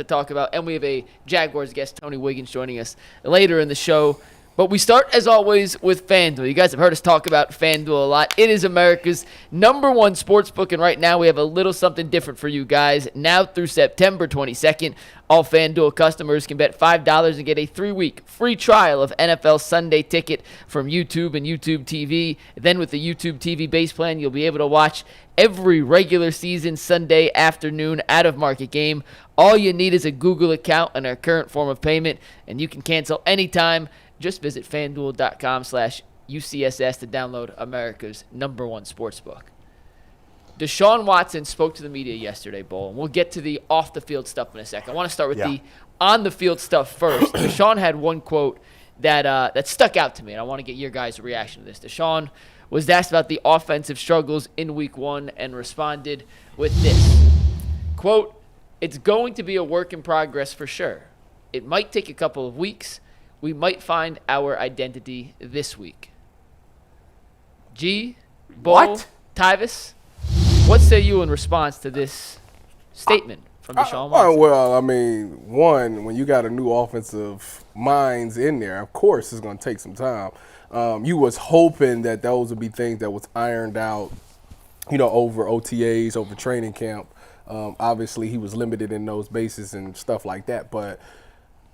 to talk about, and we have a Jaguars guest, Tony Wiggins, joining us later in the show. But we start, as always, with FanDuel. You guys have heard us talk about FanDuel a lot. It is America's #1 sportsbook, and right now we have a little something different for you guys. Now through September 22nd, all FanDuel customers can bet $5 and get a 3-week free trial of NFL Sunday Ticket from YouTube and YouTube TV. Then with the YouTube TV base plan, you'll be able to watch every regular season Sunday afternoon out-of-market game. All you need is a Google account and our current form of payment, and you can cancel anytime. Just visit FanDuel.com/UCSS to download America's #1 sportsbook. Deshaun Watson spoke to the media yesterday, Bull, and we'll get to the off-the-field stuff in a second. I want to start with the on-the-field stuff first. Deshaun had one quote that stuck out to me, and I want to get your guys' reaction to this. Deshaun was asked about the offensive struggles in Week 1 and responded with this. Quote, "It's going to be a work in progress for sure. It might take a couple of weeks. We might find our identity this week." Bull, Tyvis, what say you in response to this statement from Deshaun Watson? Well, I mean, one, when you got a new offensive minds in there, of course it's going to take some time. You was hoping that those would be things that was ironed out, over OTAs, over training camp. Obviously, he was limited in those bases and stuff like that, but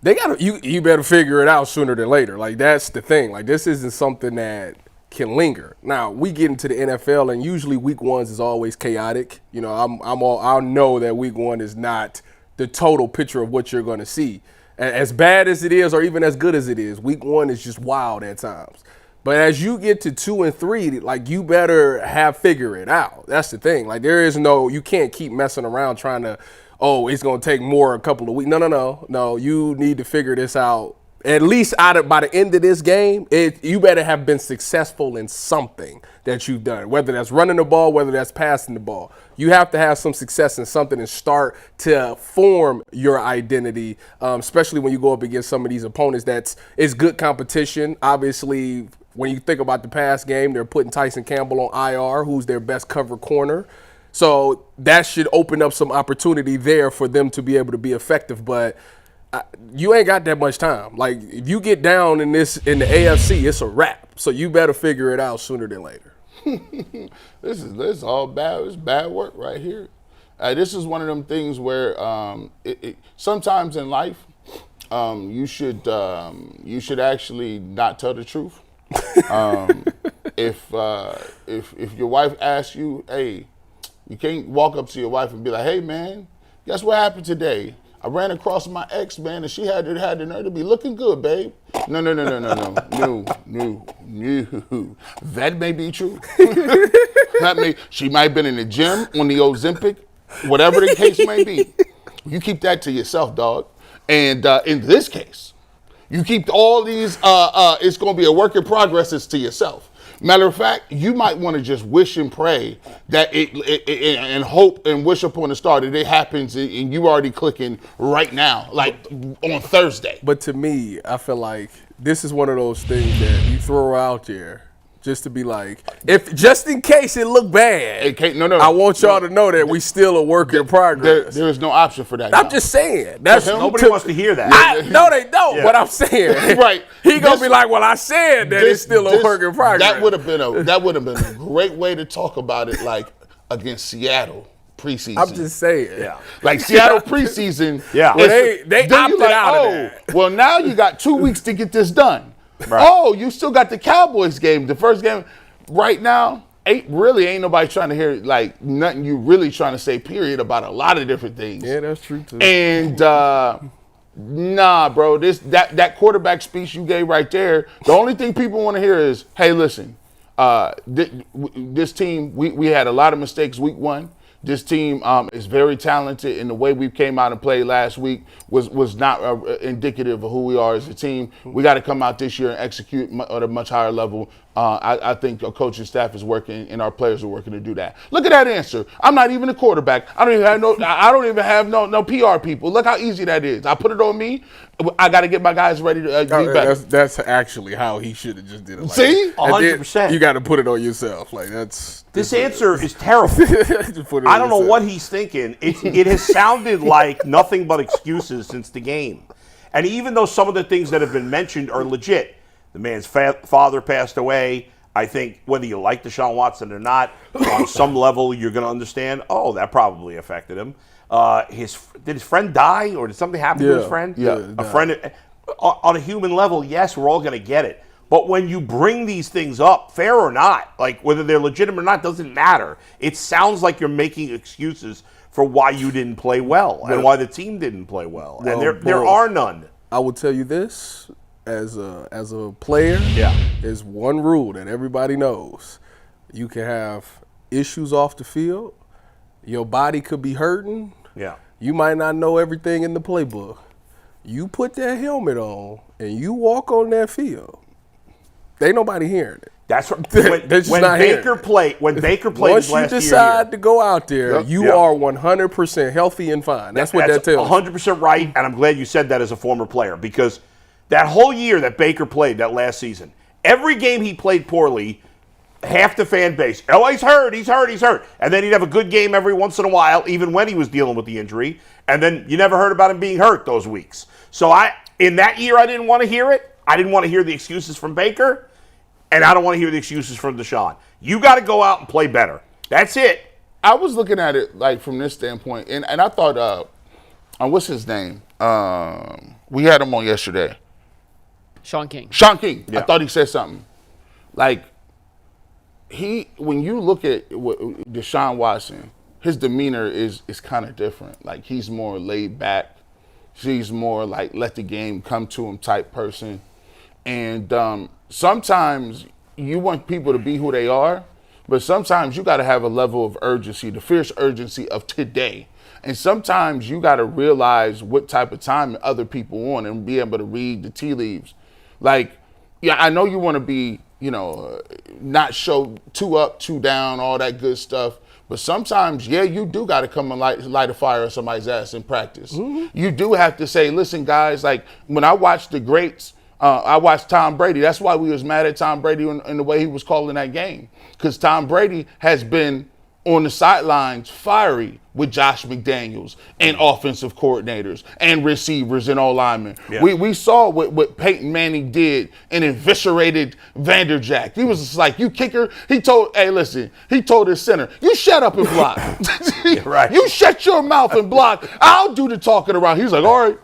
they got you better figure it out sooner than later. Like, that's the thing. Like, this isn't something that can linger. Now, we get into the NFL, and usually Week 1 is always chaotic. I know that Week 1 is not the total picture of what you're going to see. As bad as it is, or even as good as it is, Week 1 is just wild at times. But as you get to 2 and 3, like, you better figure it out. That's the thing. Like, you can't keep messing around trying to, it's going to take a couple of weeks. No, you need to figure this out. At least by the end of this game, you better have been successful in something that you've done, whether that's running the ball, whether that's passing the ball. You have to have some success in something and start to form your identity, especially when you go up against some of these opponents. It's good competition. Obviously, when you think about the past game, they're putting Tyson Campbell on IR, who's their best cover corner. So that should open up some opportunity there for them to be able to be effective. But you ain't got that much time. Like, if you get down in the AFC, it's a wrap. So you better figure it out sooner than later. This is all bad. It's bad work right here. This is one of them things where sometimes in life you should actually not tell the truth. If your wife asks you, hey, you can't walk up to your wife and be like, hey, man, guess what happened today? I ran across my ex, man, and she had the nerve to be looking good, babe. No. That may be true. She might have been in the gym on the Ozempic, whatever the case may be. You keep that to yourself, dog. And in this case, you keep all these, it's going to be a work in progress, it's to yourself. Matter of fact, you might want to just wish and pray that and hope and wish upon a star that it happens and you already clicking right now, like on Thursday. But to me, I feel like this is one of those things that you throw out there just to be like, just in case it look bad. I want y'all to know that we still a work in progress. There is no option for that. I'm just saying. Nobody wants to hear that. No, they don't. Yeah. What I'm saying, right? He gonna be like, "Well, I said that it's still a work in progress." That would have been a great way to talk about it, like against Seattle preseason. I'm just saying, like Seattle preseason. Well, they opted out of that. Well, now you got 2 weeks to get this done. Right. Oh, you still got the Cowboys game, the first game. Right now, ain't nobody trying to hear like nothing you really trying to say, period, about a lot of different things. Yeah, that's true too. And nah, bro, that quarterback speech you gave right there, the only thing people want to hear is, hey, listen, this team, we had a lot of mistakes week 1. This team is very talented, and the way we came out and played last week was not indicative of who we are as a team. We got to come out this year and execute at a much higher level. I think our coaching staff is working and our players are working to do that. Look at that answer. I'm not even a quarterback. I don't even have no PR people. Look how easy that is. I put it on me. I got to get my guys ready to be better. That's actually how he should have just did it. Like See? 100%. You got to put it on yourself. Like this answer is terrible. I don't know what he's thinking. It has sounded like nothing but excuses since the game. And even though some of the things that have been mentioned are legit, the man's father passed away. I think whether you like Deshaun Watson or not, on some level you're going to understand, oh, that probably affected him. Did his friend die or did something happen to his friend? Yeah. A friend, on a human level, yes, we're all going to get it. But when you bring these things up, fair or not, like whether they're legitimate or not, doesn't matter. It sounds like you're making excuses for why you didn't play well and why the team didn't play well. And there are none. I will tell you this. As a player, there's one rule that everybody knows. You can have issues off the field. Your body could be hurting. Yeah. You might not know everything in the playbook. You put that helmet on and you walk on that field. Ain't nobody hearing it. That's right. When Baker played once his you last year decide to go out there, you are 100% healthy and fine. That's what that tells you. 100% right, and I'm glad you said that as a former player because that whole year that Baker played that last season, every game he played poorly, half the fan base, oh, he's hurt. And then he'd have a good game every once in a while, even when he was dealing with the injury. And then you never heard about him being hurt those weeks. So in that year, I didn't want to hear it. I didn't want to hear the excuses from Baker, and I don't want to hear the excuses from Deshaun. You got to go out and play better. That's it. I was looking at it like from this standpoint, and I thought, what's his name? We had him on yesterday. Sean King. I thought he said something. Like, when you look at Deshaun Watson, his demeanor is kind of different. Like, he's more laid back. He's more like let the game come to him type person. And sometimes you want people to be who they are, but sometimes you got to have a level of urgency, the fierce urgency of today. And sometimes you got to realize what type of time other people on and be able to read the tea leaves. Like, yeah, I know you want to be, not show too up, too down, all that good stuff. But sometimes, you do got to come and light a fire on somebody's ass in practice. Mm-hmm. You do have to say, listen, guys, like when I watched the greats, I watched Tom Brady. That's why we was mad at Tom Brady in the way he was calling that game. Because Tom Brady has been on the sidelines fiery with Josh McDaniels and offensive coordinators and receivers and all linemen. Yeah. We saw what Peyton Manning did and eviscerated Vanderjack. He was just like, you kicker. He told his center, you shut up and block. Right. You shut your mouth and block. I'll do the talking around. He's like, all right,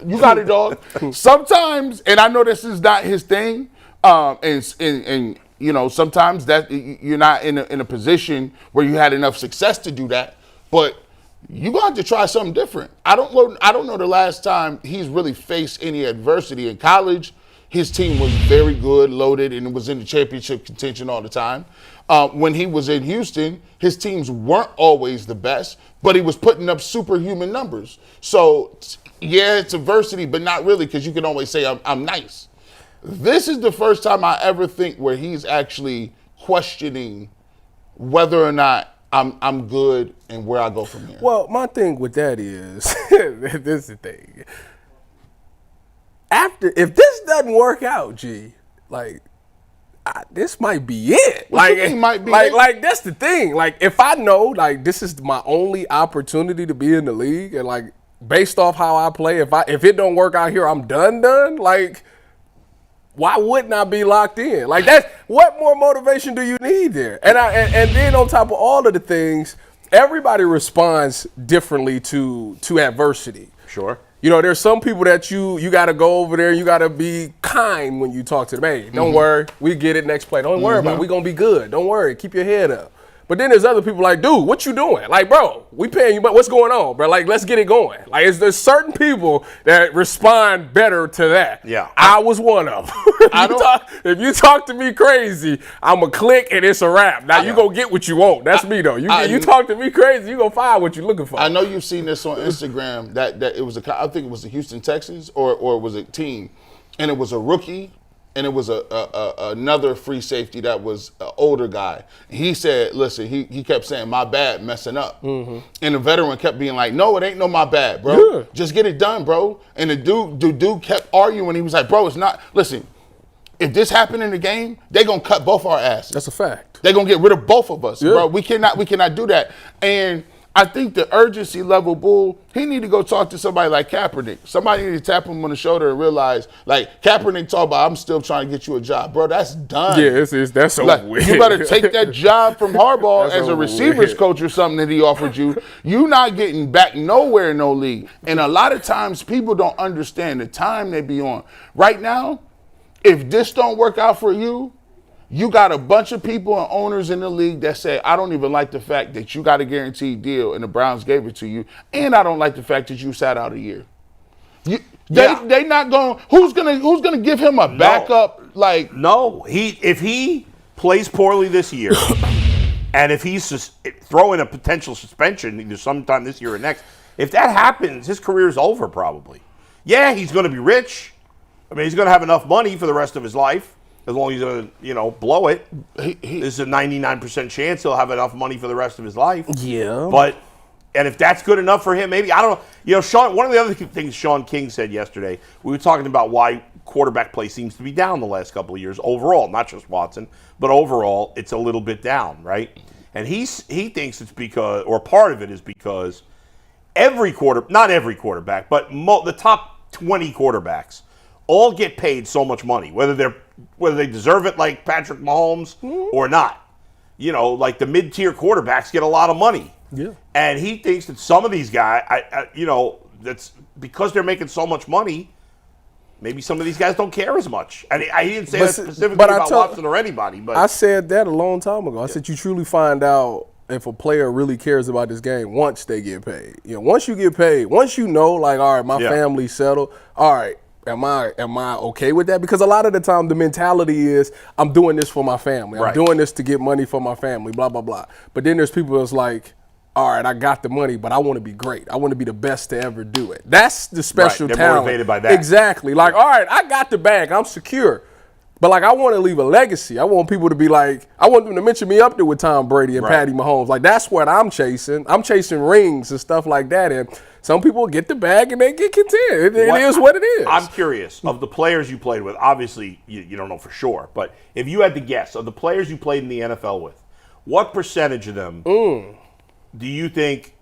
you got it, dog. Sometimes, and I know this is not his thing, and sometimes that you're not in a position where you had enough success to do that, but you got to try something different. I don't know the last time he's really faced any adversity in college. His team was very good, loaded, and was in the championship contention all the time. When he was in Houston, his teams weren't always the best, but he was putting up superhuman numbers. So, yeah, it's adversity, but not really, because you can always say I'm nice. This is the first time I ever think where he's actually questioning whether or not I'm good and where I go from here. Well, my thing with that is, this is the thing. If this doesn't work out, this might be it. What you mean might be it? Like that's the thing. Like if I know, like this is my only opportunity to be in the league, and like based off how I play, if it don't work out here, I'm done. Like, why wouldn't I be locked in? Like that's what more motivation do you need there? And then on top of all of the things, everybody responds differently to adversity. Sure. There's some people that you got to go over there. You got to be kind when you talk to them. Hey, don't worry. We get it next play. Don't worry about it. We're going to be good. Don't worry. Keep your head up. But then there's other people like, dude, what you doing? Like, bro, we paying you, but what's going on, bro? Like, let's get it going. Like, there's certain people that respond better to that. Yeah. I was one of them. If you talk to me crazy, I'm going to click and it's a wrap. Now, you going to get what you want. That's me, though. You talk to me crazy, you going to find what you're looking for. I know you've seen this on Instagram that it was I think it was the Houston Texans or was a team, and it was a rookie and it was another free safety that was an older guy. He said, listen, he kept saying, my bad, messing up. And the veteran kept being like, no, it ain't no my bad, bro. Yeah. Just get it done, bro. And the dude kept arguing. He was like, bro, it's not, listen, if this happened in the game, they going to cut both our asses. That's a fact. They're going to get rid of both of us, Yeah. bro. We cannot do that. And I think the urgency level, Bull, he need to go talk to somebody like Kaepernick. Somebody need to tap him on the shoulder and realize, like, Kaepernick talk about, I'm still trying to get you a job. Bro, that's done. Yeah, that's over with. You better take that job from Harbaugh That's as a over receivers with. coach or something that he offered you. You not getting back nowhere in no league. And a lot of times people don't understand the time they be on. Right now, if this don't work out for you, you got a bunch of people and owners in the league that say, I don't even like the fact that you got a guaranteed deal and the Browns gave it to you, and I don't like the fact that you sat out a year. They not going. Who's gonna give him a backup? Like No, if he plays poorly this year, and if he's throwing a potential suspension either sometime this year or next, if that happens, his career is over probably. Yeah, he's going to be rich. I mean, he's going to have enough money for the rest of his life. As long as he's going to, blow it. There's a 99% chance he'll have enough money for the rest of his life. Yeah. And if that's good enough for him, maybe, I don't know. Sean, one of the other things Sean King said yesterday, we were talking about why quarterback play seems to be down the last couple of years overall, not just Watson, but overall it's a little bit down, right? And he thinks it's because, or part of it is because not every quarterback, but the top 20 quarterbacks all get paid so much money, whether they deserve it like Patrick Mahomes or not. Like the mid-tier quarterbacks get a lot of money. Yeah. And he thinks that some of these guys, that's because they're making so much money, maybe some of these guys don't care as much. And he didn't say that specifically about Watson or anybody. But I said that a long time ago. I said you truly find out if a player really cares about this game once they get paid. Once you get paid, once you know, like, all right, my family's settled, all right, Am I okay with that? Because a lot of the time the mentality is I'm doing this for my family. I'm doing this to get money for my family, blah, blah, blah. But then there's people that's like, all right, I got the money, but I want to be great. I want to be the best to ever do it. That's the special talent. They're motivated by that. Exactly. Like, all right, I got the bag. I'm secure. But, like, I want to leave a legacy. I want people to be like, I want them to mention me up there with Tom Brady and Patty Mahomes. Like, that's what I'm chasing. I'm chasing rings and stuff like that. And some people get the bag and they get content. It is what it is. I'm curious, of the players you played with, obviously you don't know for sure, but if you had to guess, of the players you played in the NFL with, what percentage of them do you think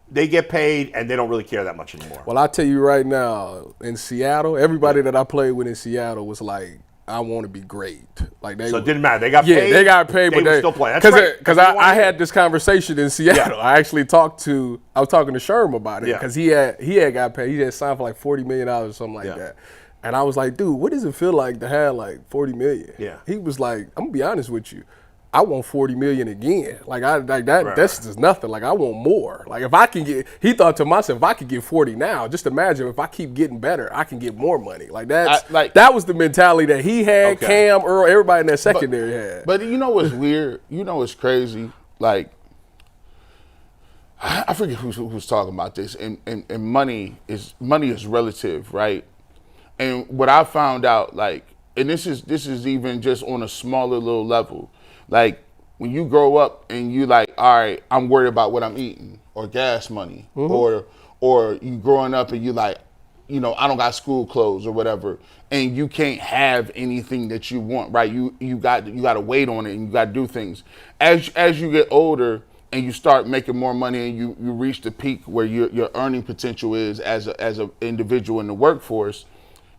they get paid and they don't really care that much anymore? Well, I'll tell you right now, in Seattle, everybody that I played with in Seattle was like, I want to be great. Like so it didn't matter. They got paid. Yeah, they got paid, but they still playing. Because I had this conversation in Seattle. Yeah. I actually I was talking to Sherm about it because he had got paid. He had signed for like $40 million or something like that. And I was like, dude, what does it feel like to have like $40 million? Yeah. He was like, I'm gonna be honest with you. I want $40 million again. That's just nothing. Like, I want more. Like, if I can get, he thought to myself, if I could get 40 now, just imagine if I keep getting better, I can get more money. Like, that was the mentality that he had, Cam, Earl, everybody in that secondary had. But you know what's weird? You know what's crazy? Like, I forget who was talking about this, and money is relative, right? And what I found out, like, and this is even just on a smaller little level. Like, when you grow up and you like, all right, I'm worried about what I'm eating or gas money, or you growing up and you like, I don't got school clothes or whatever, and you can't have anything that you want, right? You got to wait on it and you got to do things. As you get older and you start making more money and you reach the peak where your earning potential is as an individual in the workforce,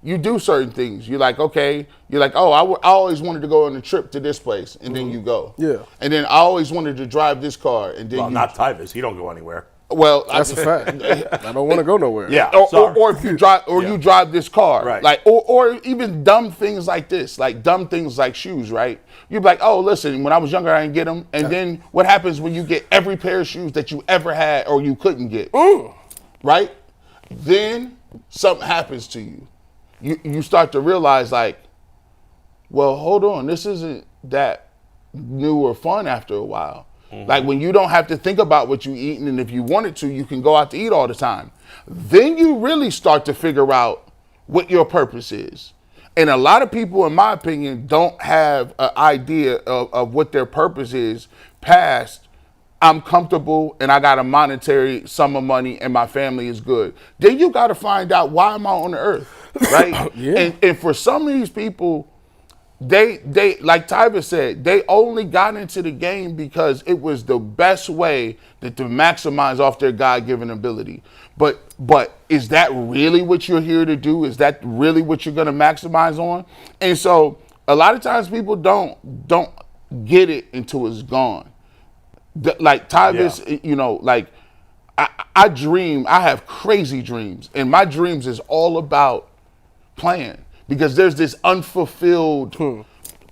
you do certain things. You're like, okay. You're like, oh, I always wanted to go on a trip to this place, and then you go. Yeah. And then I always wanted to drive this car, and then not Tyvis. He don't go anywhere. Well, that's a fact. I don't want to go nowhere. Yeah. Or if you drive, you drive this car, right? Like, or even dumb things like this, like dumb things like shoes, right? You'd be like, oh, listen, when I was younger, I didn't get them, and then what happens when you get every pair of shoes that you ever had or you couldn't get, right? Then something happens to you. You start to realize, like, well, hold on, this isn't that new or fun after a while. Like, when you don't have to think about what you're eating, and if you wanted to, you can go out to eat all the time. Then you really start to figure out what your purpose is. And a lot of people, in my opinion, don't have an idea of what their purpose is past I'm comfortable and I got a monetary sum of money and my family is good. Then you got to find out, why am I on the earth, right? Yeah. And for some of these people, they like Tyvis said, they only got into the game because it was the best way to maximize off their God-given ability. But is that really what you're here to do? Is that really what you're going to maximize on? And so a lot of times people don't get it until it's gone. Like Tyvis, you know, like I dream, I have crazy dreams, and my dreams is all about playing, because there's this unfulfilled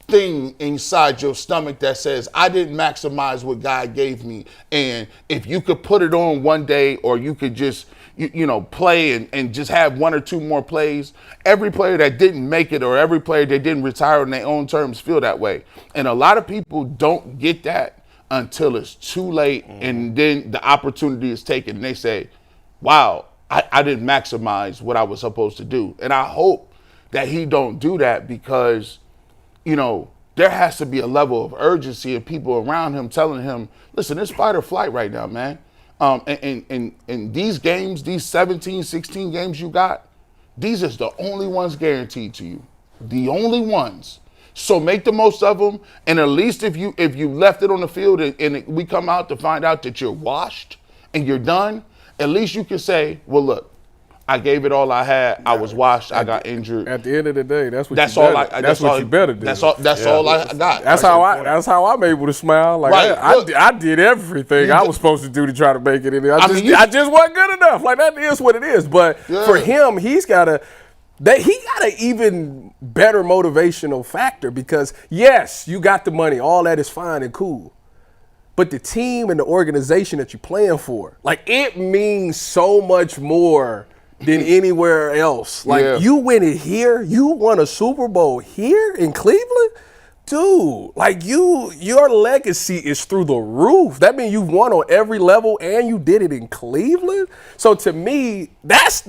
thing inside your stomach that says, I didn't maximize what God gave me. And if you could put it on one day, or you could just, you know, play and just have one or two more plays, every player that didn't make it, or every player that didn't retire on their own terms, feel that way. And a lot of people don't get that until it's too late, and then the opportunity is taken and they say, wow, I didn't maximize what I was supposed to do. And I hope that he don't do that, because, you know, there has to be a level of urgency of people around him telling him, listen, it's fight or flight right now, man. And these games, these 17, 16 games you got, these is the only ones guaranteed to you. The only ones. So make the most of them, and at least if you left it on the field and we come out to find out that you're washed and you're done, at least you can say, well, look, I gave it all I had. I was washed. I got injured. At the end of the day, that's what That's you all. better, that's what you better do. That's all. That's all I got. That's how I'm able to smile. Like Right. I did everything I was supposed to do to try to make it in there. I just wasn't good enough. Like, that is what it is. But for him, he got an even better motivational factor, because yes, you got the money, all that is fine and cool, but the team and the organization that you're playing for, like, it means so much more than anywhere else. Like, you win it here, you won a Super Bowl here in Cleveland, dude. Like, your legacy is through the roof. That means you've won on every level, and you did it in Cleveland. So to me, that's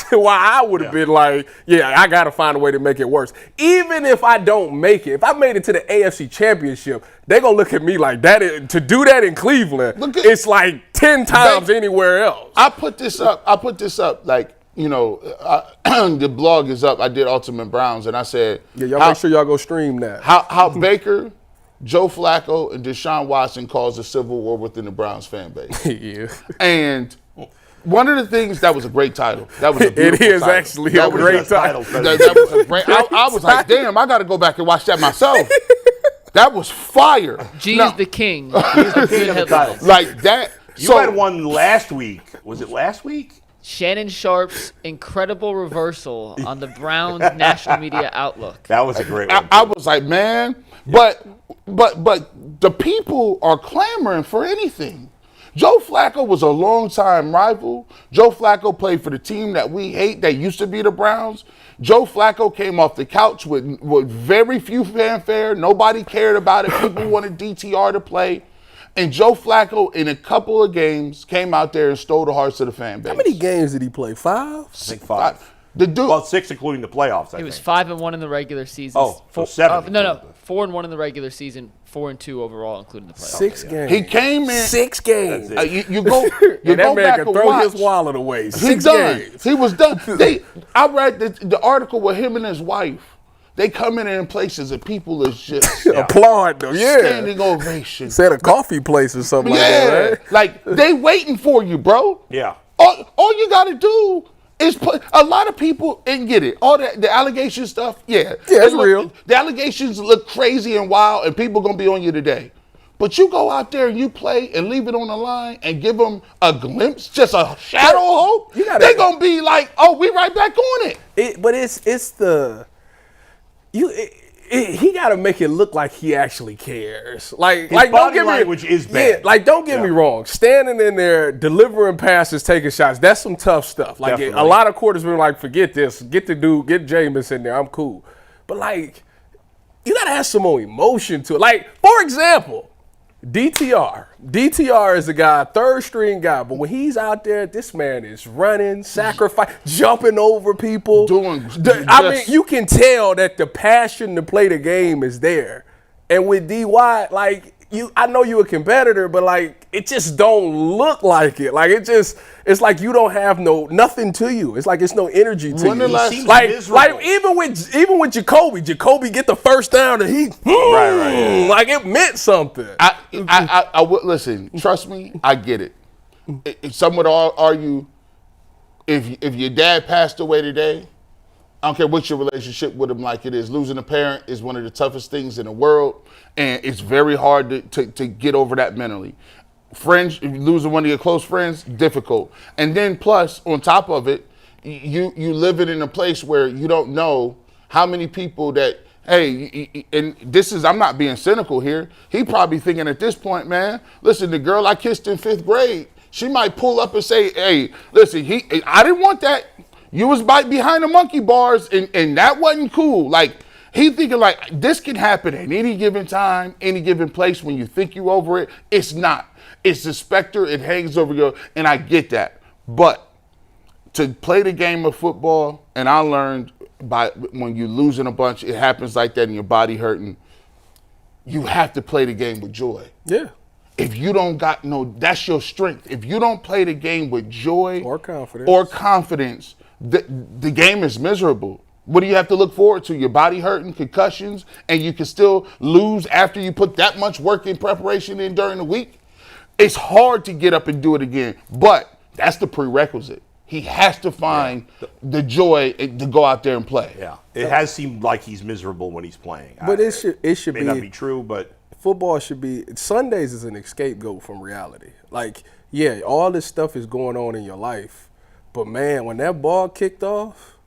why I would have been like, yeah, I got to find a way to make it worse. Even if I don't make it, if I made it to the AFC Championship, they're going to look at me like that. To do that in Cleveland, it's like 10 times anywhere else. I put this up like, you know, the blog is up. I did Ultimate Browns, and I said, y'all make sure y'all go stream that. How Baker, Joe Flacco, and Deshaun Watson caused a civil war within the Browns fan base. Yeah. And one of the things, that was a great title. That was a beautiful It is title. actually a great title. That was a great. I was like, damn, I got to go back and watch that myself. That was fire. G is the king. G is the king of the titles. Like that. You had one last week. Was it last week? Shannon Sharp's incredible reversal on the Browns national media outlook. That was a great one. I was like, man, but the people are clamoring for anything. Joe Flacco was a longtime rival. Joe Flacco played for the team that we hate, that used to be the Browns. Joe Flacco came off the couch with very few fanfare. Nobody cared about it. People wanted DTR to play. And Joe Flacco, in a couple of games, came out there and stole the hearts of the fan base. How many games did he play? 5? I think 5. The dude, Well, 6 including the playoffs, I It think. was 5-1 in the regular season. Oh, so 7. No, 4-1 in the regular season, 4-2 overall, including the playoffs. 6 games. he came in. 6 games. That's it. You go And that man back can and throw watch. his wallet away. He 6 done. games. He was done. I read the article with him and his wife. They come in places and people is just Applaud them, yeah. standing ovation. Said a coffee place or something like that, right? Like they waiting for you, bro. Yeah. All you got to do is put. A lot of people and get it. All the allegation stuff, it's real. The allegations look crazy and wild, and people gonna be on you today. But you go out there and you play and leave it on the line and give them a glimpse, just a shadow of hope. They're gonna be like, "Oh, we right back on it." But it's the he got to make it look like he actually cares. Like His don't body get language me, is bad. Yeah, like don't get me wrong. Standing in there, delivering passes, taking shots, that's some tough stuff. Like Definitely. a lot of quarters been like, forget this, get Jameis in there, I'm cool. But like, you got to have some more emotion to it. Like, for example, DTR is a guy, third string guy, but when he's out there, this man is running, sacrifice, jumping over people. I mean, you can tell that the passion to play the game is there. And with DY, like, I know you're a competitor, but like it just don't look like it. Like it's like you don't have nothing to you. It's like it's no energy to you. Like even with Jacoby get the first down and he like it meant something. I would listen. Trust me, I get it. Some would argue if your dad passed away today, I don't care what your relationship with him like it is. Losing a parent is one of the toughest things in the world, and it's very hard to get over that mentally. Friends, losing one of your close friends, difficult. And then plus, on top of it, you living in a place where you don't know how many people that, hey, and this is, I'm not being cynical here. He probably thinking at this point, man, listen, the girl I kissed in 5th grade, she might pull up and say, hey, listen, I didn't want that. You was behind the monkey bars, and that wasn't cool. Like, he thinking like, this can happen at any given time, any given place. When you think you over it, it's not. It's the specter. It hangs over you, and I get that. But to play the game of football, and I learned when you're losing a bunch, it happens like that and your body hurting, you have to play the game with joy. Yeah. If you don't got that's your strength. If you don't play the game with joy or confidence, the game is miserable. What do you have to look forward to? Your body hurting, concussions, and you can still lose after you put that much work in preparation in during the week? It's hard to get up and do it again, but that's the prerequisite. He has to find the joy to go out there and play. Yeah, it has seemed like he's miserable when he's playing. But it should may not be true, but football should be. Sundays is an scapegoat from reality. Like, yeah, all this stuff is going on in your life. But, man, when that ball kicked off,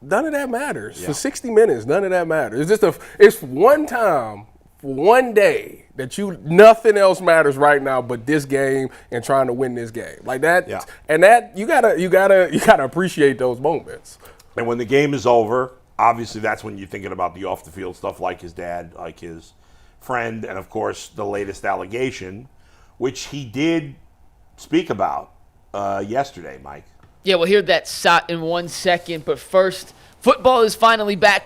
none of that matters. Yeah. For 60 minutes, none of that matters. It's one time, for one day, that nothing else matters right now but this game and trying to win this game. Like that, and that you gotta appreciate those moments. And when the game is over, obviously that's when you're thinking about the off the field stuff, like his dad, like his friend, and of course the latest allegation, which he did speak about yesterday, Mike. Yeah, we'll hear that shot in 1 second. But first, football is finally back